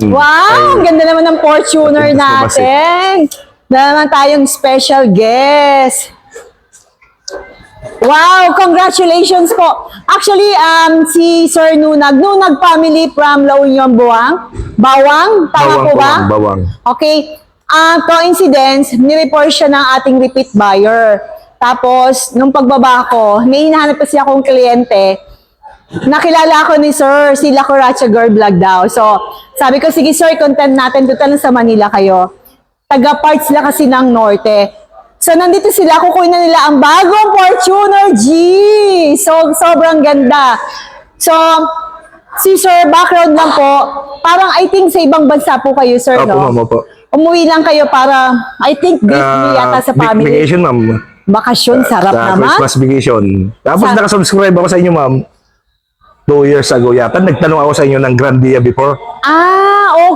Wow! Ang ganda naman ng Fortuner natin. Na naman tayong special guest. Wow! Congratulations po. Actually, si Sir Nunag family from La Union, Bawang. Tama po ba? Bawang. Okay. Coincidence, nireport siya ng ating repeat buyer. Tapos, nung pagbaba ko, may hinahanap kasi akong kliyente. Nakilala ako ni Sir, si La Coracha Girl Vlog daw. So, sabi ko, sige Sir, content natin, total sa Manila kayo. Taga-parts sila kasi ng Norte. So, nandito sila, kukunin na nila ang bagong Fortuner G. So, sobrang ganda. So, si Sir, background lang po, parang I think sa ibang bansa po kayo, Sir, Opo, no? ma'am, opo. Umuwi lang kayo para, I think, briefly yata sa family. Vacation, ma'am. Bakasyon, sarap Sa naman. Christmas vacation. Tapos nakasubscribe ako sa inyo, ma'am. 2 years ago yata. Nagtanong ako sa inyo ng Grandia before.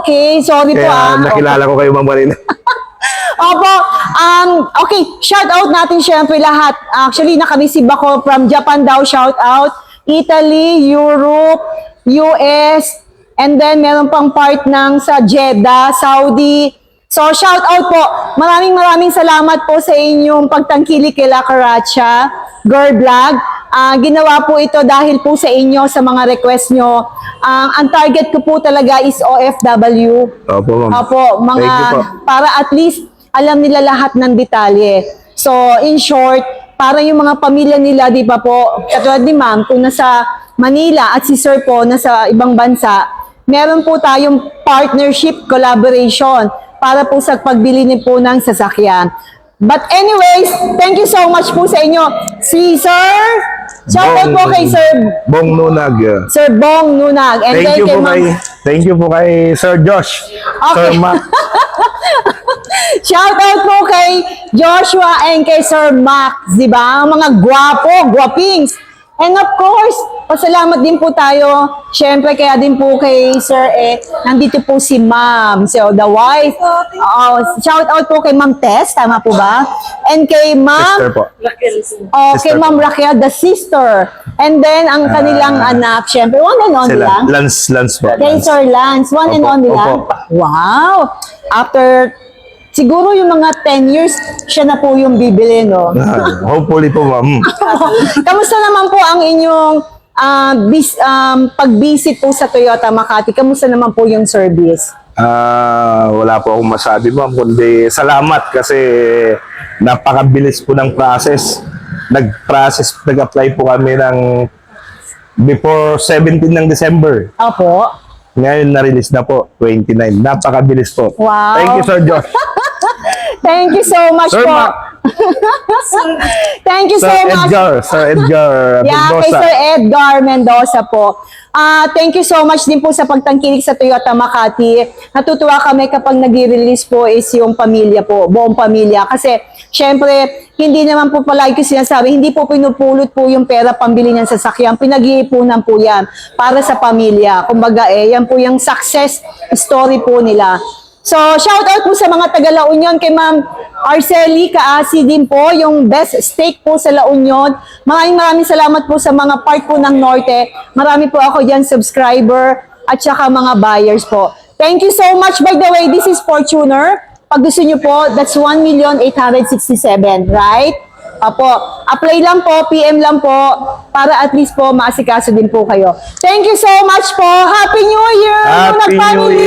Okay. Sorry po. Kaya nakilala ko kayo, ma'am, kanina. Opo. Okay. Shout out natin syempre lahat. Actually, naka-receive ako from Japan daw. Shout out. Italy, Europe, US, and then meron pang part ng sa Jeddah, Saudi. So, shout out po. Maraming salamat po sa inyong pagtangkilik kay La Coracha Girl Vlog. Ginawa po ito dahil po sa inyo, sa mga request nyo. Ang target ko po talaga is OFW. Opo, ma'am. Opo, Thank you po. para at least alam nila lahat ng detalye. So, in short, para yung mga pamilya nila, di ba po, katulad ni ma'am, kung nasa Manila at si sir po nasa ibang bansa, meron po tayong partnership, collaboration, para po sa pagbili niyo po ng sasakyan. But anyways, thank you so much po sa inyo. Si Sir, shoutout po kay Sir Bong Nunag. Sir Bong Nunag. And Thank you po kay Sir Josh. Okay. Sir Mac. Shoutout po kay Joshua and kay Sir Max, di ba? Ang mga gwapo, gwapings. And of course, pasalamat din po tayo. Siyempre, kaya din po kay Sir nandito po si Ma'am. So, the wife. Shoutout po kay Ma'am Tess, tama po ba? And kay Ma'am Sister po. kay Sister Ma'am po. Raquel, the sister. And then, ang kanilang anak, siyempre, one and only lang. Lance po. Kay Sir Lance, one and Opo, only opo. lang. Wow! After, siguro yung mga 10 years, siya na po yung bibili, no? Hopefully po, ma'am. Kamusta naman po ang inyong pag-visit po sa Toyota Makati? Kamusta naman po yung service? Wala po akong masabi, ma'am, kundi salamat kasi napakabilis po ng process. Nag-apply po kami ng before 17 ng December. Opo. Ngayon na-release na po, 29. Napakabilis po. Wow. Thank you, Sir Josh. Thank you so much Sir po. Ma. Thank you so much. Sir Edgar Yeah, kay Mendoza. Sir Edgar Mendoza po. Thank you so much din po sa pagtangkilik sa Toyota Makati. Natutuwa kami kapag nag-release po is yung pamilya po, buong pamilya. Kasi, syempre, hindi naman po palagi ko sinasabi, hindi po pinupulot po yung pera pambili ng sasakyan. Pinag-iipunan po yan para sa pamilya. Kumbaga, yan po yung success story po nila. So, shout out po sa mga taga La Union, kay Ma'am Arceli Kaasi din po, yung best steak po sa La Union. Maraming salamat po sa mga part po ng Norte. Marami po ako dyan subscriber at saka mga buyers po. Thank you so much. By the way, this is Fortuner. Pag gusto nyo po, that's 1,867,000, right? Apo, apply lang po, PM lang po, para at least po maasikaso din po kayo. Thank you so much po. Happy New Year! Happy New Family!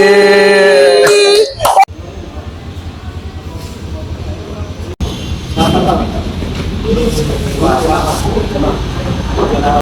Year!